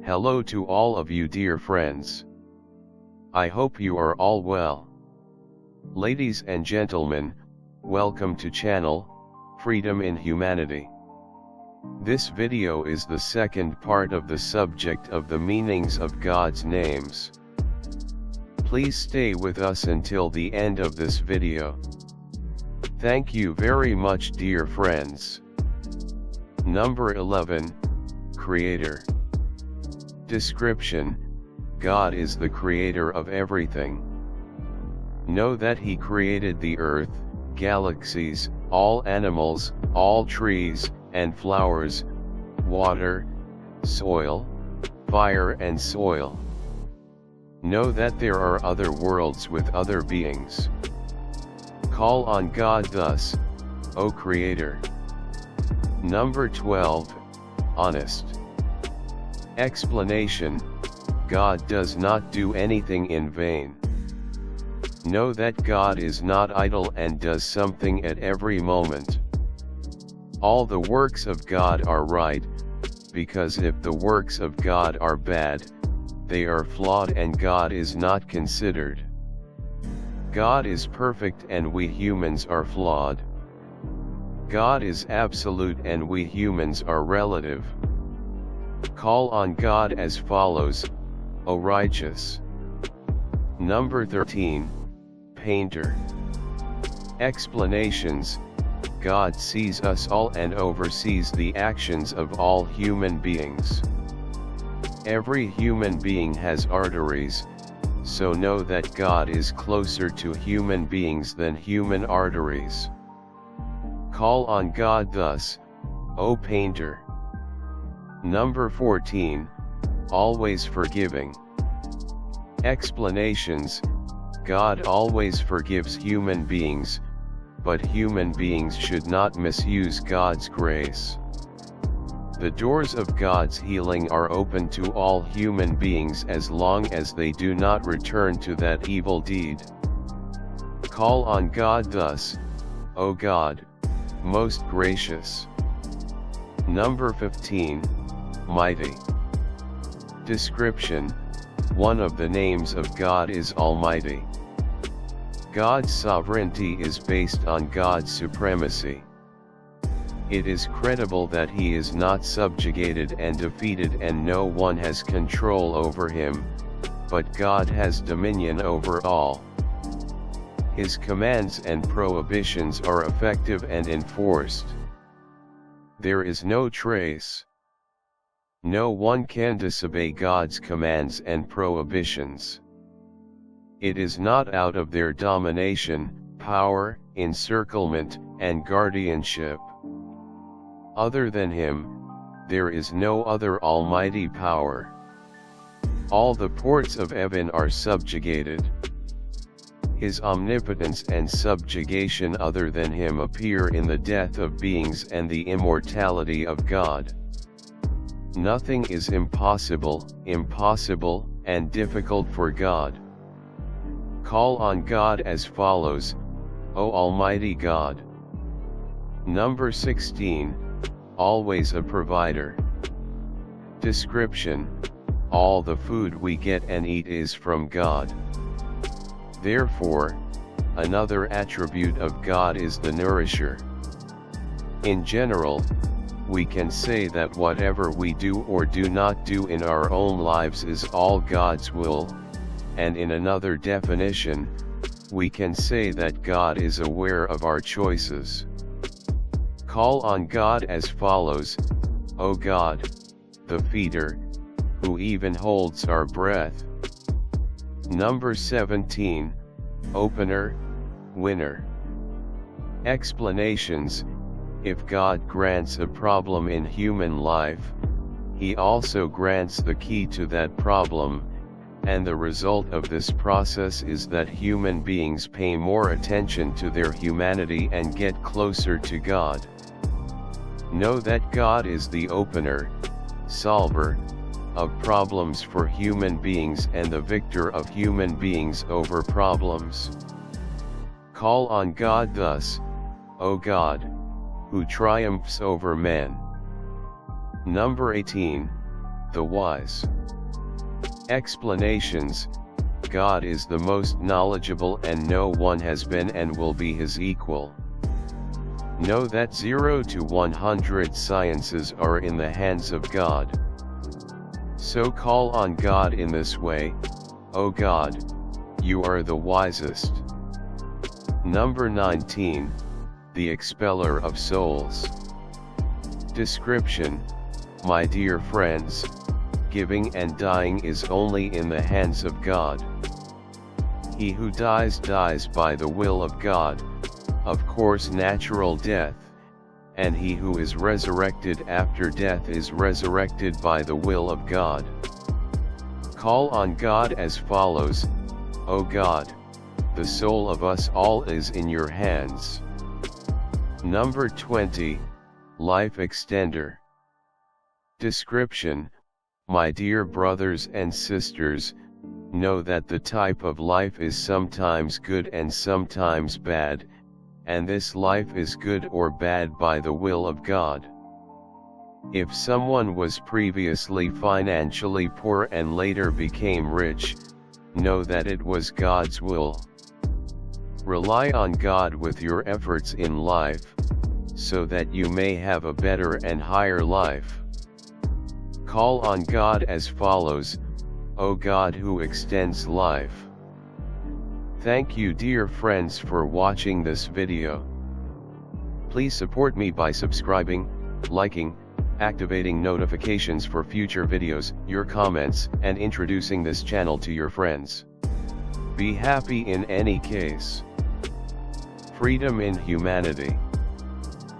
Hello to all of you dear friends. I hope you are all well. Ladies and gentlemen, welcome to channel, Freedom in Humanity. This video is the second part of the subject of the meanings of God's names. Please stay with us until the end of this video. Thank you very much dear friends. Number 11, Creator. Description: God is the creator of everything. Know that He created the earth, galaxies, all animals, all trees, and flowers, water, soil, fire and soil. Know that there are other worlds with other beings. Call on God thus, O Creator. Number 12, Honest. Explanation: God does not do anything in vain. Know that God is not idle and does something at every moment. All the works of God are right, because if the works of God are bad, they are flawed and God is not considered. God is perfect and we humans are flawed. God is absolute and we humans are relative. Call on God as follows, O righteous. Number 13, Painter. Explanations: God sees us all and oversees the actions of all human beings. Every human being has arteries, so know that God is closer to human beings than human arteries. Call on God thus, O Painter. Number 14, Always Forgiving. Explanations: God always forgives human beings, but human beings should not misuse God's grace. The doors of God's healing are open to all human beings as long as they do not return to that evil deed. Call on God thus, O God, most gracious. Number 15, Mighty. Description: one of the names of God is Almighty. God's sovereignty is based on God's supremacy. It is credible that He is not subjugated and defeated and no one has control over Him, but God has dominion over all. His commands and prohibitions are effective and enforced. There is no trace. No one can disobey God's commands and prohibitions. It is not out of their domination, power, encirclement, and guardianship. Other than Him, there is no other almighty power. All the ports of heaven are subjugated. His omnipotence and subjugation other than Him appear in the death of beings and the immortality of God. Nothing is impossible, and difficult for God. Call on God as follows, O Almighty God. Number 16, Always a Provider. Description: all the food we get and eat is from God. Therefore, another attribute of God is the nourisher. In general, we can say that whatever we do or do not do in our own lives is all God's will, and in another definition, we can say that God is aware of our choices. Call on God as follows, O God, the feeder, who even holds our breath. Number 17, Opener, Winner. Explanations: if God grants a problem in human life, He also grants the key to that problem, and the result of this process is that human beings pay more attention to their humanity and get closer to God. Know that God is the opener, solver, of problems for human beings and the victor of human beings over problems. Call on God thus, O God, who triumphs over men. Number 18, the wise. Explanations: God is the most knowledgeable and no one has been and will be his equal. Know that 0 to 100 sciences are in the hands of God. So call on God in this way: O God, you are the wisest. Number 19, the expeller of souls. Description: my dear friends, giving and dying is only in the hands of God. He who dies dies by the will of God, of course natural death, and he who is resurrected after death is resurrected by the will of God. Call on God as follows: O God, the soul of us all is in your hands. Number 20, life extender. Description: my dear brothers and sisters, know that the type of life is sometimes good and sometimes bad, and this life is good or bad by the will of God. If someone was previously financially poor and later became rich, know that it was God's will. Rely on God with your efforts in life, so that you may have a better and higher life. Call on God as follows: O God who extends life. Thank you dear friends for watching this video. Please support me by subscribing, liking, activating notifications for future videos, your comments, and introducing this channel to your friends. Be happy in any case. Freedom in humanity.